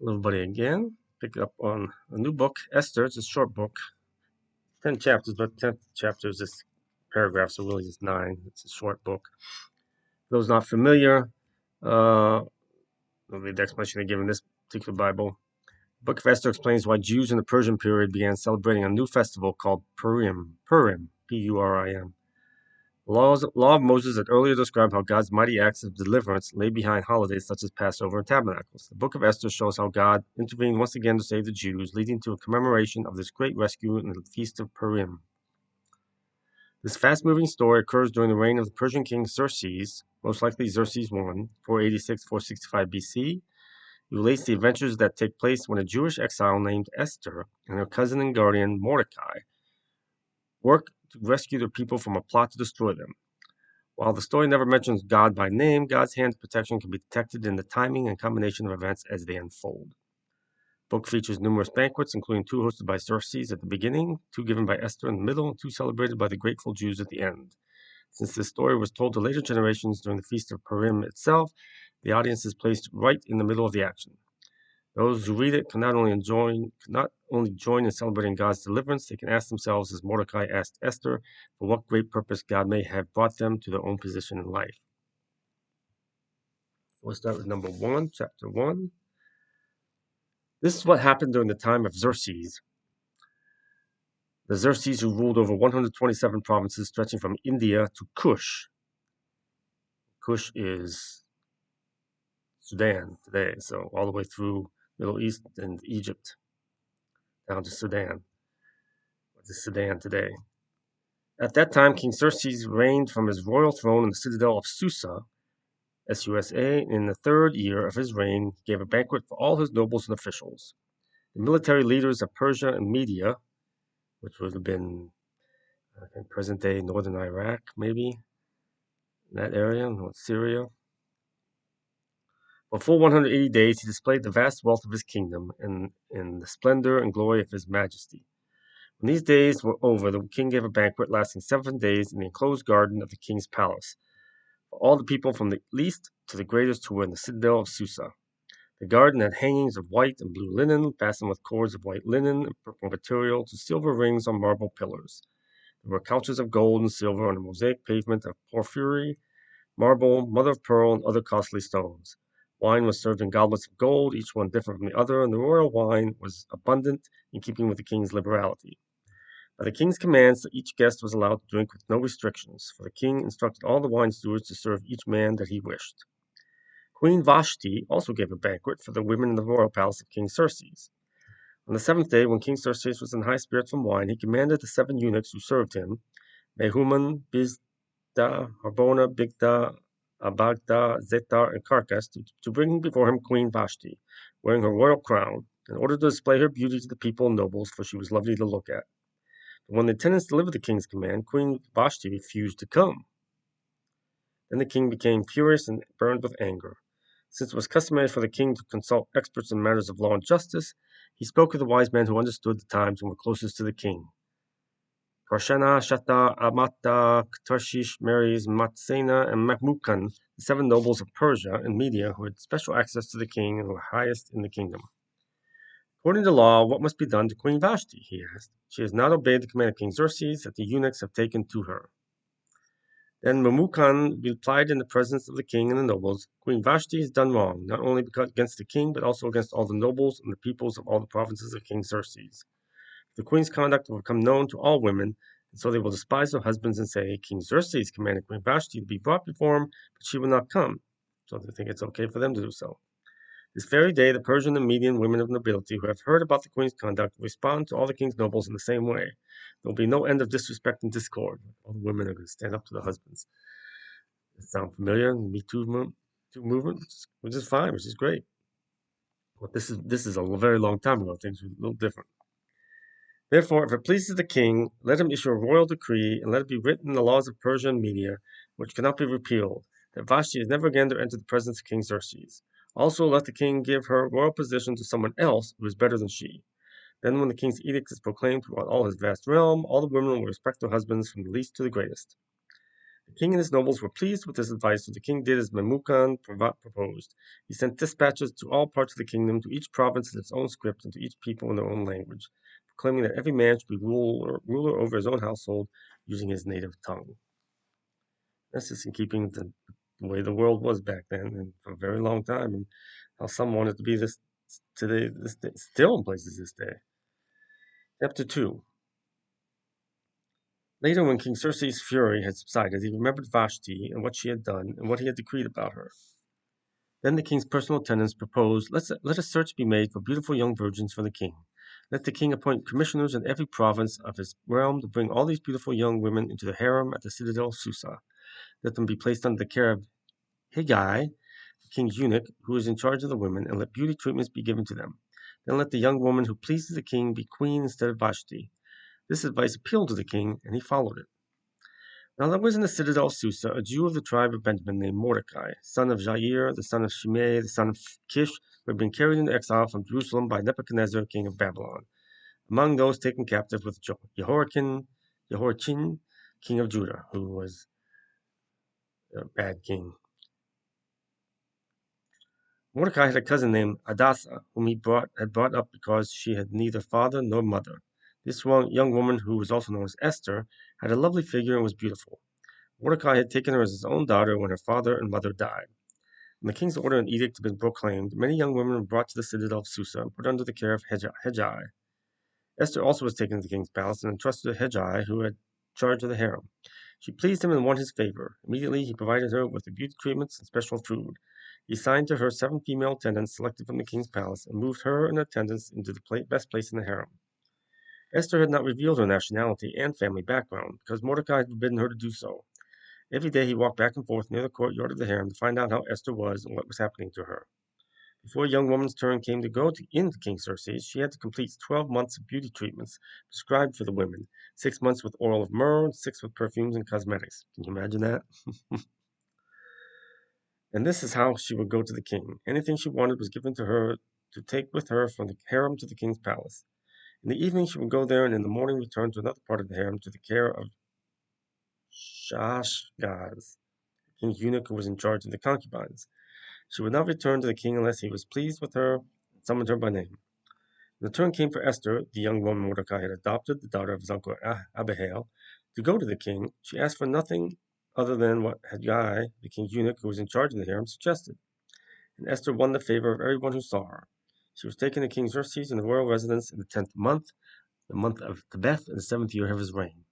Hello, everybody, again. Pick up on a new book, Esther. It's a short book, 10 chapters, but 10 chapters is paragraphs, so really it's 9. It's a short book. For those not familiar, I'll read the explanation they give in this particular Bible. The Book of Esther explains why Jews in the Persian period began celebrating a new festival called Purim, P-U-R-I-M. The law of Moses had earlier described how God's mighty acts of deliverance lay behind holidays such as Passover and Tabernacles. The book of Esther shows how God intervened once again to save the Jews, leading to a commemoration of this great rescue in the Feast of Purim. This fast-moving story occurs during the reign of the Persian king Xerxes, most likely Xerxes I, 486-465 BC. It relates the adventures that take place when a Jewish exile named Esther and her cousin and guardian Mordecai work to rescue their people from a plot to destroy them. While the story never mentions God by name, God's hand of protection can be detected in the timing and combination of events as they unfold. The book features numerous banquets, including 2 hosted by Xerxes at the beginning, 2 given by Esther in the middle, and 2 celebrated by the grateful Jews at the end. Since this story was told to later generations during the Feast of Purim itself, the audience is placed right in the middle of the action. Those who read it can not only join in celebrating God's deliverance, they can ask themselves, as Mordecai asked Esther, for what great purpose God may have brought them to their own position in life. We'll start with number 1, chapter 1. This is what happened during the time of Xerxes. The Xerxes who ruled over 127 provinces stretching from India to Kush. Kush is Sudan today, so all the way through Middle East and Egypt, down to Sudan. What is Sudan today? At that time, King Xerxes reigned from his royal throne in the citadel of Susa, S-U-S-A. In the 3rd year of his reign, he gave a banquet for all his nobles and officials. The military leaders of Persia and Media, which would have been present-day northern Iraq, maybe, in that area, Syria. For full 180 days, he displayed the vast wealth of his kingdom and the splendor and glory of his majesty. When these days were over, the king gave a banquet lasting 7 days in the enclosed garden of the king's palace, for all the people from the least to the greatest who were in the citadel of Susa. The garden had hangings of white and blue linen, fastened with cords of white linen and purple material to silver rings on marble pillars. There were couches of gold and silver on a mosaic pavement of porphyry, marble, mother of pearl, and other costly stones. Wine was served in goblets of gold, each one different from the other, and the royal wine was abundant, in keeping with the king's liberality. By the king's commands, each guest was allowed to drink with no restrictions, for the king instructed all the wine stewards to serve each man that he wished. Queen Vashti also gave a banquet for the women in the royal palace of King Xerxes. On the 7th day, when King Xerxes was in high spirits from wine, he commanded the 7 eunuchs who served him, Mehuman, Bizda, Harbona, Bigda, Abagda, Zetar, and Carcass, to bring before him Queen Vashti, wearing her royal crown, in order to display her beauty to the people and nobles, for she was lovely to look at. But when the attendants delivered the king's command, Queen Vashti refused to come. Then the king became furious and burned with anger. Since it was customary for the king to consult experts in matters of law and justice, he spoke with the wise men who understood the times and were closest to the king. Karshana, Shata, Amata, Tarshish, Meres, Matsena, and Mamukan, the 7 nobles of Persia and Media who had special access to the king and were highest in the kingdom. According to law, what must be done to Queen Vashti? He asked. She has not obeyed the command of King Xerxes that the eunuchs have taken to her. Then Memucan replied in the presence of the king and the nobles, Queen Vashti has done wrong, not only against the king, but also against all the nobles and the peoples of all the provinces of King Xerxes. The queen's conduct will become known to all women, and so they will despise their husbands and say, King Xerxes commanded Queen Vashti to be brought before him, but she will not come. So they think it's okay for them to do so. This very day, the Persian and Median women of nobility who have heard about the queen's conduct will respond to all the king's nobles in the same way. There will be no end of disrespect and discord. All the women are going to stand up to the husbands. Does it sound familiar? Me Too movement, which is fine, which is great. But this is a very long time ago. Things were a little different. Therefore, if it pleases the king, let him issue a royal decree, and let it be written in the laws of Persia and Media, which cannot be repealed, that Vashti is never again to enter the presence of King Xerxes. Also, let the king give her royal position to someone else who is better than she. Then, when the king's edict is proclaimed throughout all his vast realm, all the women will respect their husbands from the least to the greatest. The The king and his nobles were pleased with this advice, so the king did as Memucan proposed. He sent dispatches to all parts of the kingdom, to each province in its own script, and to each people in their own language, proclaiming that every man should be ruler over his own household, using his native tongue. That's just in keeping the way the world was back then, and for a very long time, and how some want it to be this today, still in places this day. Chapter 2. Later, when King Circe's fury had subsided, he remembered Vashti and what she had done and what he had decreed about her. Then the king's personal attendants proposed, let a search be made for beautiful young virgins for the king. Let the king appoint commissioners in every province of his realm to bring all these beautiful young women into the harem at the citadel of Susa. Let them be placed under the care of Hegai, the king's eunuch, who is in charge of the women, and let beauty treatments be given to them. Then let the young woman who pleases the king be queen instead of Vashti. This advice appealed to the king, and he followed it. Now there was in the citadel of Susa a Jew of the tribe of Benjamin named Mordecai, son of Jair, the son of Shimei, the son of Kish, who had been carried into exile from Jerusalem by Nebuchadnezzar, king of Babylon. Among those taken captive was Jehoiachin, king of Judah, who was a bad king. Mordecai had a cousin named Hadassah, whom he had brought up because she had neither father nor mother. This young woman, who was also known as Esther, had a lovely figure and was beautiful. Mordecai had taken her as his own daughter when her father and mother died. When the king's order and edict had been proclaimed, many young women were brought to the citadel of Susa and put under the care of Hegai. Esther also was taken to the king's palace and entrusted to Hegai, who had charge of the harem. She pleased him and won his favor. Immediately he provided her with the beauty treatments and special food. He assigned to her 7 female attendants selected from the king's palace and moved her and her attendants into the best place in the harem. Esther had not revealed her nationality and family background because Mordecai had forbidden her to do so. Every day he walked back and forth near the courtyard of the harem to find out how Esther was and what was happening to her. Before a young woman's turn came to go into King Xerxes, she had to complete 12 months of beauty treatments prescribed for the women, 6 months with oil of myrrh, and 6 with perfumes and cosmetics. Can you imagine that? And this is how she would go to the king. Anything she wanted was given to her to take with her from the harem to the king's palace. In the evening she would go there, and in the morning return to another part of the harem to the care of Shashgaz, the king's eunuch who was in charge of the concubines. She would not return to the king unless he was pleased with her and summoned her by name. When the turn came for Esther, the young woman Mordecai had adopted, the daughter of his uncle Abihail, to go to the king. She asked for nothing other than what Hegai, the king's eunuch who was in charge of the harem, suggested. And Esther won the favor of everyone who saw her. She was taken to King Xerxes in the royal residence in the 10th month, the month of Tebeth, in the 7th year of his reign.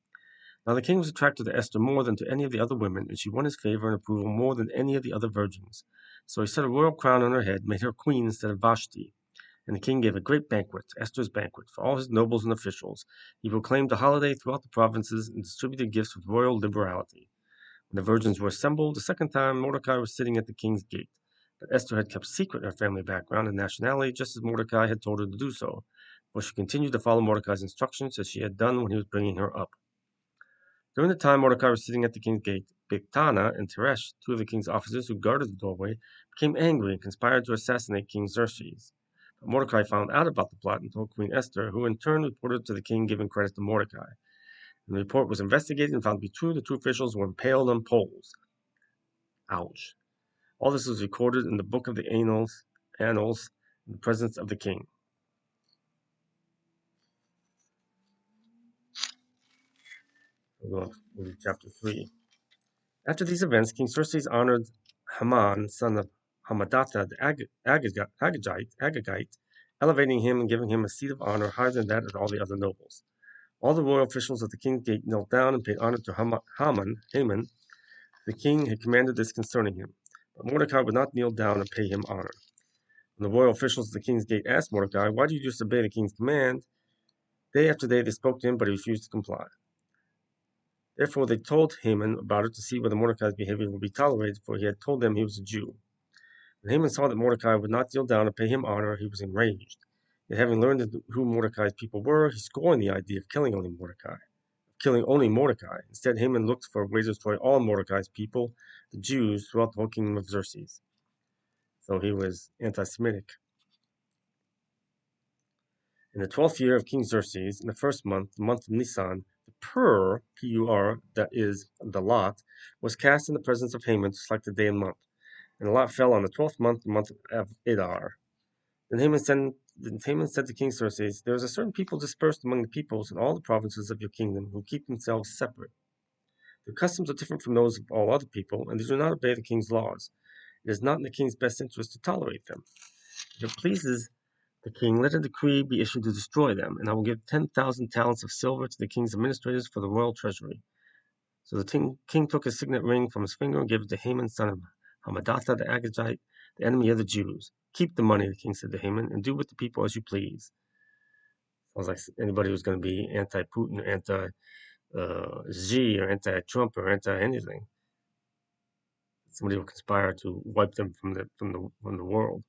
Now the king was attracted to Esther more than to any of the other women, and she won his favor and approval more than any of the other virgins. So he set a royal crown on her head, made her queen instead of Vashti. And the king gave a great banquet, Esther's banquet, for all his nobles and officials. He proclaimed a holiday throughout the provinces and distributed gifts with royal liberality. When the virgins were assembled the second time, Mordecai was sitting at the king's gate. But Esther had kept secret her family background and nationality, just as Mordecai had told her to do so, for she continued to follow Mordecai's instructions as she had done when he was bringing her up. During the time Mordecai was sitting at the king's gate, Bigthana and Teresh, 2 of the king's officers who guarded the doorway, became angry and conspired to assassinate King Xerxes. But Mordecai found out about the plot and told Queen Esther, who in turn reported to the king, giving credit to Mordecai. And the report was investigated and found to be true. The 2 officials were impaled on poles. Ouch. All this was recorded in the book of the Annals in the presence of the king. We'll go to chapter 3. After these events, King Xerxes honored Haman, son of Hammedatha the Agagite, elevating him and giving him a seat of honor higher than that of all the other nobles. All the royal officials at the king's gate knelt down and paid honor to Haman. The king had commanded this concerning him, but Mordecai would not kneel down and pay him honor. When the royal officials at the king's gate asked Mordecai, "Why do you disobey the king's command?" Day after day they spoke to him, but he refused to comply. Therefore they told Haman about it to see whether Mordecai's behavior would be tolerated, for he had told them he was a Jew. When Haman saw that Mordecai would not kneel down and pay him honor, he was enraged. Yet having learned who Mordecai's people were, he scorned the idea of killing only Mordecai. Instead, Haman looked for a way to destroy all Mordecai's people, the Jews, throughout the whole kingdom of Xerxes. So he was anti-Semitic. In the 12th year of King Xerxes, in the first month, the month of Nisan, the pur, P-U-R, that is, the lot, was cast in the presence of Haman to select the day and month. And the lot fell on the 12th month, the month of Adar. Then Haman said to King Xerxes, there is a certain people dispersed among the peoples in all the provinces of your kingdom who keep themselves separate. Their customs are different from those of all other people, and they do not obey the king's laws. It is not in the king's best interest to tolerate them. If it pleases the king, let a decree be issued to destroy them, and I will give 10,000 talents of silver to the king's administrators for the royal treasury. So the king took his signet ring from his finger and gave it to Haman, son of Hammedatha the Agagite, the enemy of the Jews. Keep the money, the king said to Haman, and do with the people as you please. Sounds like anybody who's going to be anti-Putin or anti-Xi or anti-Trump or anti-anything. Somebody will conspire to wipe them from the world.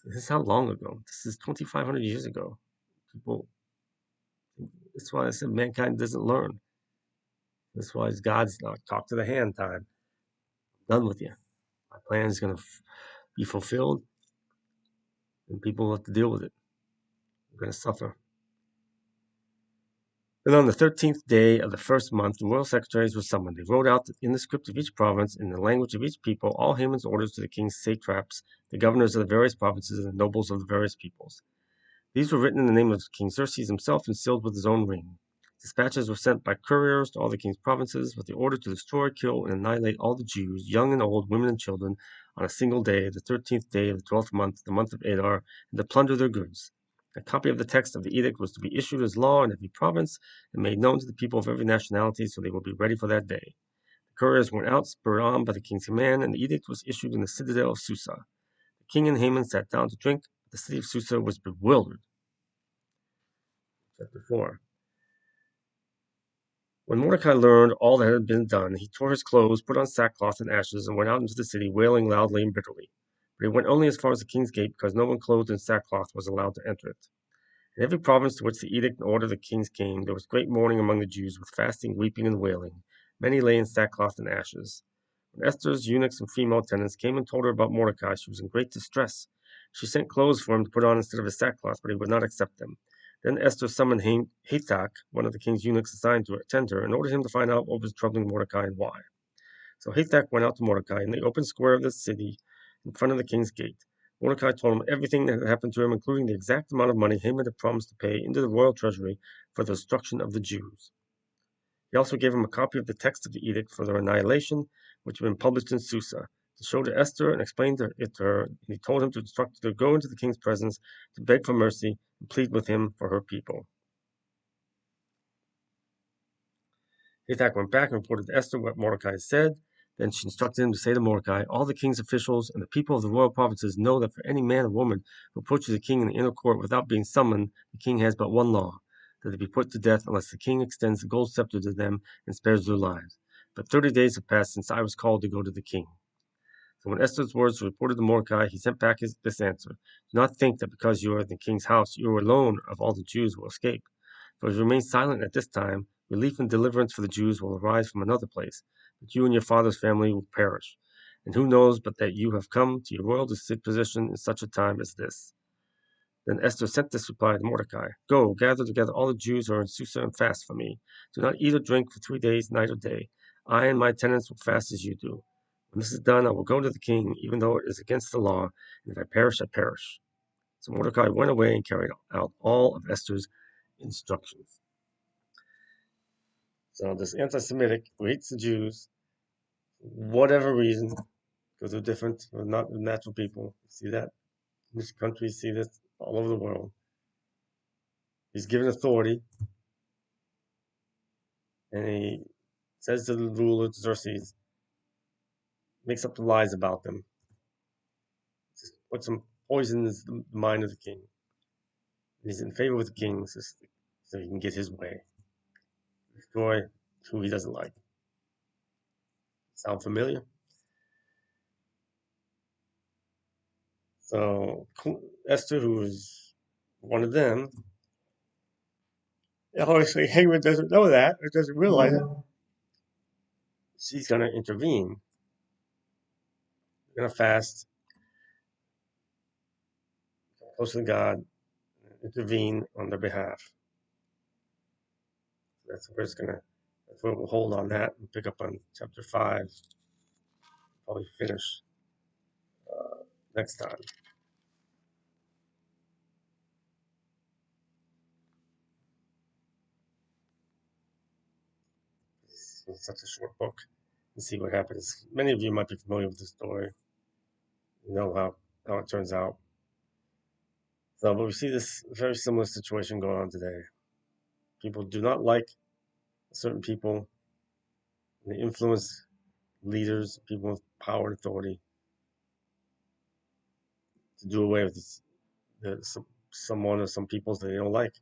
This is how long ago? This is 2,500 years ago. People. That's why I said mankind doesn't learn. That's why God's not talk to the hand time. I'm done with you. My plan is going to be fulfilled, and people will have to deal with it. We're going to suffer. And on the 13th day of the first month, the royal secretaries were summoned. They wrote out in the script of each province, in the language of each people, all Haman's orders to the king's satraps, the governors of the various provinces, and the nobles of the various peoples. These were written in the name of King Xerxes himself and sealed with his own ring. Dispatches were sent by couriers to all the king's provinces with the order to destroy, kill, and annihilate all the Jews, young and old, women and children, on a single day, the 13th day of the 12th month, the month of Adar, and to plunder their goods. A copy of the text of the edict was to be issued as law in every province and made known to the people of every nationality so they would be ready for that day. The couriers went out, spurred on by the king's command, and the edict was issued in the citadel of Susa. The king and Haman sat down to drink, but the city of Susa was bewildered. Chapter 4. When Mordecai learned all that had been done, he tore his clothes, put on sackcloth and ashes, and went out into the city, wailing loudly and bitterly. But he went only as far as the king's gate, because no one clothed in sackcloth was allowed to enter it. In every province to which the edict and order of the kings came, there was great mourning among the Jews, with fasting, weeping, and wailing. Many lay in sackcloth and ashes. When Esther's eunuchs and female attendants came and told her about Mordecai, she was in great distress. She sent clothes for him to put on instead of his sackcloth, but he would not accept them. Then Esther summoned Hathach, one of the king's eunuchs assigned to attend her, and ordered him to find out what was troubling Mordecai and why. So Hathach went out to Mordecai in the open square of the city, in front of the king's gate. Mordecai told him everything that had happened to him, including the exact amount of money Haman had promised to pay into the royal treasury for the destruction of the Jews. He also gave him a copy of the text of the edict for their annihilation, which had been published in Susa, to show to Esther and explain it to her, and he told him to instruct her to go into the king's presence to beg for mercy and plead with him for her people. Hathach went back and reported to Esther what Mordecai had said. Then she instructed him to say to Mordecai, all the king's officials and the people of the royal provinces know that for any man or woman who approaches the king in the inner court without being summoned, the king has but one law, that they be put to death unless the king extends the gold scepter to them and spares their lives. But 30 days have passed since I was called to go to the king. So when Esther's words were reported to Mordecai, he sent back this answer. Do not think that because you are in the king's house, you alone of all the Jews will escape. For if you remain silent at this time, relief and deliverance for the Jews will arise from another place, but you and your father's family will perish. And who knows but that you have come to your royal position in such a time as this? Then Esther sent this reply to Mordecai, go, gather together all the Jews who are in Susa and fast for me. Do not eat or drink for 3 days, night or day. I and my attendants will fast as you do. When this is done, I will go to the king, even though it is against the law, and if I perish, I perish. So Mordecai went away and carried out all of Esther's instructions. So this anti-Semitic who hates the Jews, whatever reason, because they're different, they're not natural people. You see that in this country, you see this all over the world. He's given authority, and he says to the ruler, Xerxes, makes up the lies about them. Just puts some poison in the mind of the king. He's in favor with the king so he can get his way. Destroy who he doesn't like. Sound familiar? So Esther, who is one of them, obviously Haman doesn't know that, or doesn't realize it. She's going to intervene. Going to fast, close to God, intervene on their behalf. That's what we'll hold on that and pick up on chapter 5. Probably finish next time. It's such a short book. And see what happens. Many of you might be familiar with the story. You know how it turns out. So, but we see this very similar situation going on today. People do not like certain people. And they influence leaders, people with power and authority, to do away with someone or some peoples that they don't like.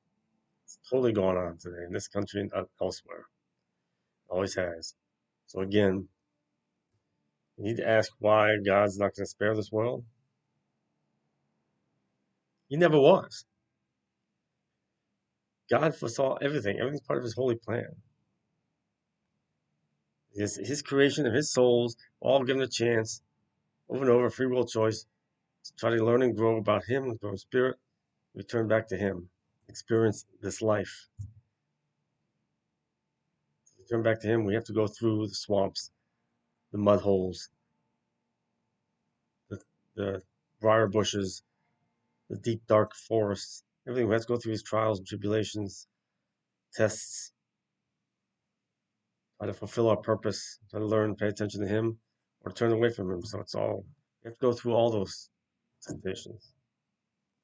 It's totally going on today in this country and elsewhere. Always has. So again, you need to ask why God's not going to spare this world. He never was. God foresaw everything. Everything's part of his holy plan. His creation of his souls, all given a chance, over and over, free will choice, to try to learn and grow about him, grow in spirit, return back to him, experience this life. To return back to him, we have to go through the swamps, the mud holes, the briar bushes, the deep, dark forests, everything. We have to go through these trials and tribulations, tests, try to fulfill our purpose, try to learn, pay attention to him, or turn away from him. So it's all, we have to go through all those temptations.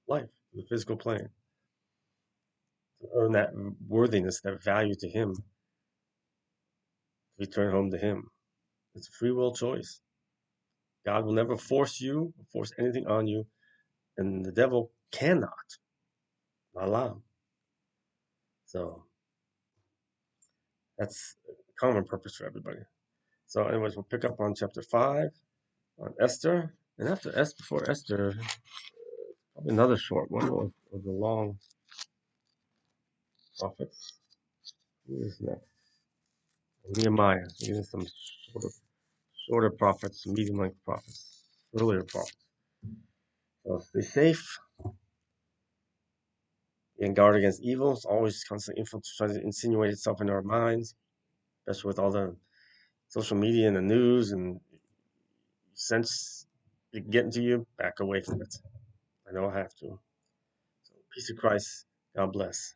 Life, the physical plane, to earn that worthiness, that value to him, to return home to him. It's a free will choice. God will never force you, force anything on you, and the devil cannot, not allow. So that's a common purpose for everybody. So, anyways, we'll pick up on chapter 5 on Esther, and after Esther, before Esther, probably another short one of the long prophets. Who is next? Nehemiah. These are some shorter prophets, medium-length prophets, earlier prophets. So stay safe and guard against evil. It's always constantly trying to insinuate itself into our minds, especially with all the social media and the news and sense it getting to you. Back away from it. I know I have to. So peace of Christ. God bless.